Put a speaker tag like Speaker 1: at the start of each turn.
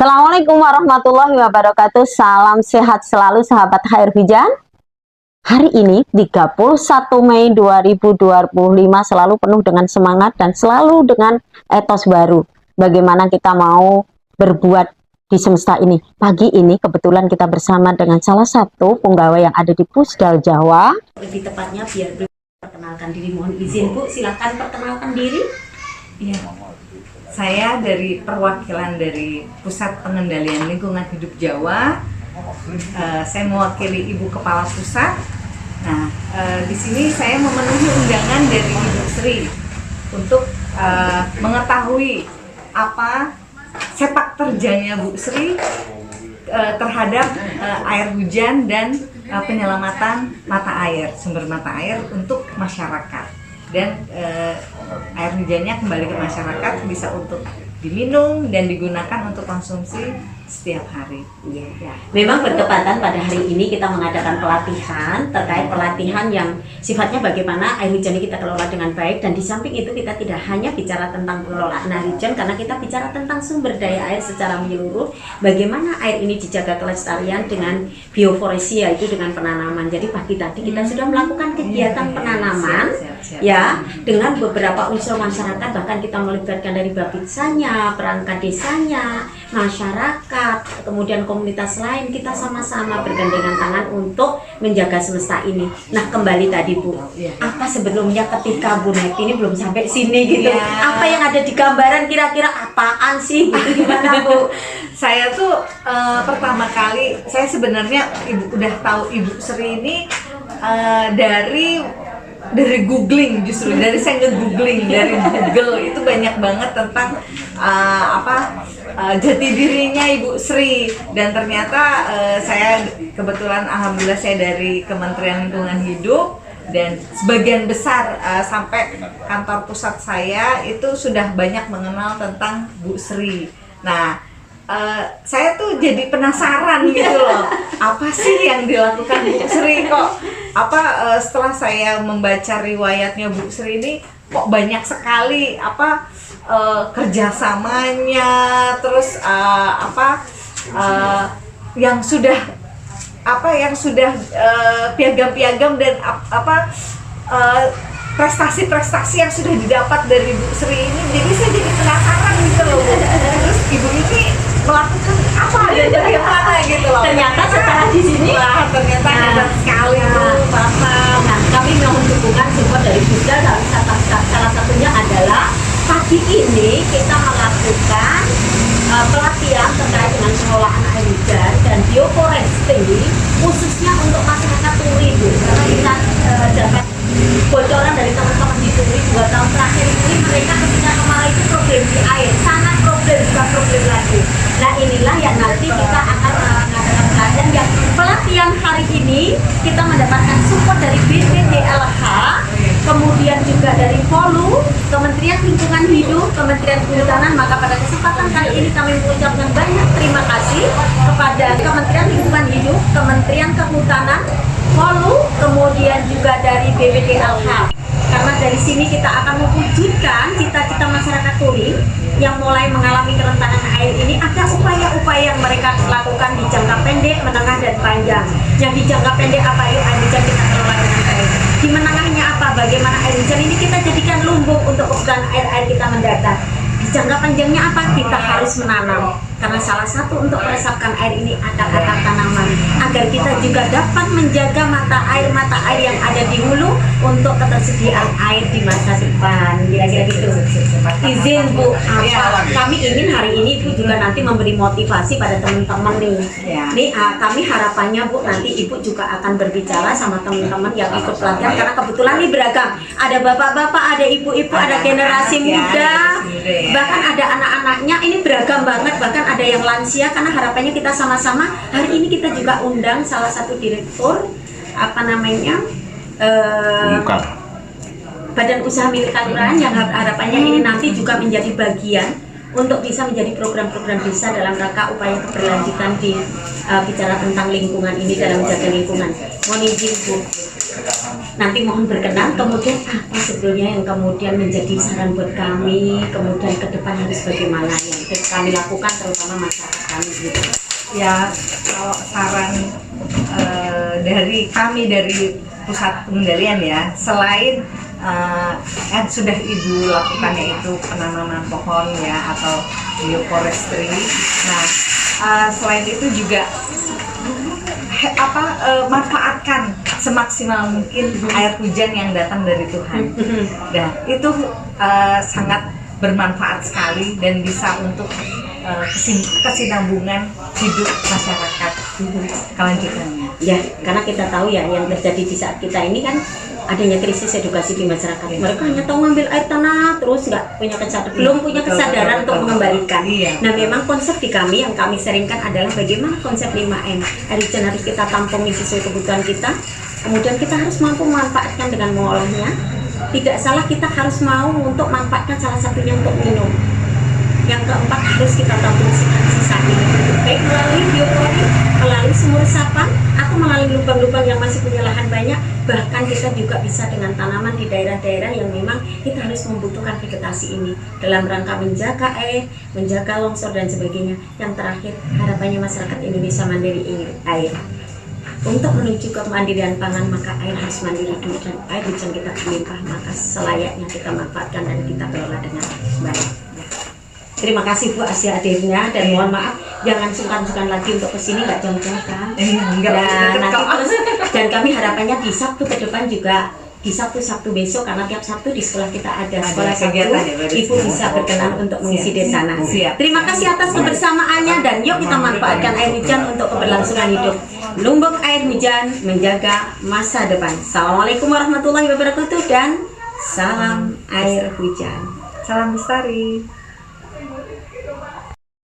Speaker 1: Assalamualaikum warahmatullahi wabarakatuh. Salam sehat selalu sahabat Air Hujan. Hari ini 31 Mei 2025 selalu penuh dengan semangat dan selalu dengan etos baru. Bagaimana kita mau berbuat di semesta ini. Pagi ini kebetulan kita bersama dengan salah satu penggawa yang ada di Pusdal Jawa. Lebih tepatnya biar perkenalkan diri, mohon izin Bu, silakan perkenalkan diri.
Speaker 2: Iya. Saya dari perwakilan dari Pusat Pengendalian Lingkungan Hidup Jawa. Saya mewakili Ibu Kepala Pusat. Nah, di sini saya memenuhi undangan dari Ibu Sri untuk mengetahui apa sepak terjangnya Bu Sri terhadap air hujan dan penyelamatan mata air, sumber mata air untuk masyarakat. Dan air hujannya kembali ke masyarakat, bisa untuk diminum dan digunakan untuk konsumsi setiap hari.
Speaker 1: Ya. Memang bertepatan pada hari ini kita mengadakan pelatihan terkait pelatihan yang sifatnya bagaimana air hujan kita kelola dengan baik, dan di samping itu kita tidak hanya bicara tentang pengelolaan air hujan karena kita bicara tentang sumber daya air secara menyeluruh, bagaimana air ini dijaga kelestarian dengan bioforestry, yaitu dengan penanaman. Jadi pagi tadi kita sudah melakukan kegiatan penanaman ya dengan beberapa unsur masyarakat, bahkan kita melibatkan dari Bapidsanya, perangkat desanya, masyarakat, kemudian komunitas lain. Kita sama-sama bergandengan tangan untuk menjaga semesta ini. Nah, kembali tadi Bu, apa sebelumnya ketika Bu Net ini belum sampai sini gitu, apa yang ada di gambaran kira-kira apaan sih gitu, gimana Bu?
Speaker 2: Saya tuh pertama kali, saya sebenarnya udah tahu Ibu Sri ini dari googling, justru dari saya nge-googling dari Google. Itu banyak banget tentang jati dirinya Ibu Sri, dan ternyata saya kebetulan alhamdulillah saya dari Kementerian Lingkungan Hidup, dan sebagian besar sampai kantor pusat saya itu sudah banyak mengenal tentang Bu Sri. Nah, saya tuh jadi penasaran gitu loh, apa sih yang dilakukan Bu Sri, kok setelah saya membaca riwayatnya Bu Sri ini kok banyak sekali kerjasamanya, terus yang sudah piagam-piagam dan prestasi-prestasi yang sudah didapat dari Bu Sri ini. Jadi saya jadi penasaran gitu loh Bu. Terus Ibu ini melakukan apa dan bagaimana gitu loh.
Speaker 1: Ternyata secara di sini
Speaker 2: ternyata hebat sekali tuh Bapak.
Speaker 1: Nah, kami mohon dukungan support dari Pusdal. Salah satunya adalah pagi ini kita melakukan pelatihan terkait dengan pengelolaan air hujan dan bioforestry khususnya untuk masyarakat Turi Bu. Karena kita dapat bocoran dari teman-teman di Turi 2 tahun terakhir ini, mereka ketika kemarau itu problem di air, sangat problem, bukan problem lagi. Nah, inilah yang nanti kita akan mengadakan pelatihan, yang pelatihan hari ini kita mendapatkan support dari BPDLH, kemudian juga dari Polu, Kementerian Lingkungan Hidup, Kementerian Kehutanan. Maka pada kesempatan kali ini kami mengucapkan banyak terima kasih kepada Kementerian Lingkungan Hidup, Kementerian Kehutanan, Polu, kemudian juga dari BPDLH. Karena dari sini kita akan mewujudkan cita-cita masyarakat Turi yang mulai mengalami kerentanan air ini. Ada upaya-upaya yang mereka lakukan di jangka pendek, menengah, dan panjang. Yang di jangka pendek apa? Yuk, air hujan kita kelola dengan baik. Di menengahnya apa? Bagaimana air hujan ini kita jadikan lumbung untuk kebutuhan air kita mendatang. Di jangka panjangnya apa? Kita harus menanam. Karena salah satu untuk meresapkan air ini akar-akar tanaman, agar kita juga dapat menjaga mata air yang ada di hulu untuk ketersediaan air di masa depan. Kira-kira gitu. Izin Bu, kami ingin hari ini Ibu juga nanti memberi motivasi pada teman-teman nih. Nih kami harapannya Bu, nanti Ibu juga akan berbicara sama teman-teman yang ikut pelatihan, karena kebetulan nih beragam. Ada bapak-bapak, ada ibu-ibu, ada generasi muda, bahkan ada anak-anaknya. Ini beragam banget, bahkan ada yang lansia. Karena harapannya kita sama-sama hari ini kita juga undang salah satu direktur badan usaha milik kelurahan, yang harapannya ini nanti juga menjadi bagian untuk bisa menjadi program-program desa dalam rangka upaya keberlanjutan di bicara tentang lingkungan ini, dalam menjaga lingkungan. Mohon izin Bu, nanti mohon berkenan, kemudian apa sebetulnya yang kemudian menjadi saran buat kami, kemudian ke depan harus bagaimana ya. kami lakukan terutama masyarakat kami gitu.
Speaker 2: Ya, kalau saran dari kami dari pusat pengendalian ya, selain sudah Ibu lakukan yaitu penanaman pohon ya atau bioforestry. Nah, selain itu juga manfaatkan semaksimal mungkin air hujan yang datang dari Tuhan. Dan itu sangat bermanfaat sekali dan bisa untuk kesinambungan hidup masyarakat kelanjutannya.
Speaker 1: Ya, karena kita tahu ya yang terjadi di saat kita ini kan adanya krisis edukasi di masyarakat. Mereka hanya tahu ngambil air tanah terus nggak punya kesadaran, belum punya kesadaran untuk mengembalikan.
Speaker 2: Iya.
Speaker 1: Nah, memang konsep di kami yang kami seringkan adalah bagaimana konsep 5M. Air hujan harus kita tampungi sesuai kebutuhan kita. Kemudian kita harus mampu memanfaatkan dengan mengolahnya. Tidak salah, kita harus mau untuk manfaatkan salah satunya untuk minum. Yang keempat, harus kita tampung sisanya, baik melalui biopori, melalui sumur resapan, atau melalui lubang-lubang yang masih punya lahan banyak. Bahkan kita juga bisa dengan tanaman di daerah-daerah yang memang kita harus membutuhkan vegetasi ini dalam rangka menjaga air, menjaga longsor dan sebagainya. Yang terakhir, harapannya masyarakat Indonesia mandiri air. Untuk menuju kemandirian pangan, maka air harus mandiri dulu, dan air hujan kita berlimpah, maka selayaknya kita manfaatkan dan kita kelola dengan baik. Terima kasih Bu atas hadirnya, dan mohon maaf jangan sungkan-sungkan lagi untuk kesini, nggak jauh-jauh kan. Dan nanti terus, dan kami harapannya di Sabtu ke depan juga, di Sabtu besok, karena tiap Sabtu di sekolah kita ada sekolah Sabtu, Ibu bisa berkenan untuk mengisi di sana. Terima kasih atas kebersamaannya, dan yuk kita manfaatkan air hujan untuk keberlangsungan hidup. Lumbung air hujan menjaga masa depan. Assalamualaikum warahmatullahi wabarakatuh, dan salam air hujan.
Speaker 2: Salam lestari.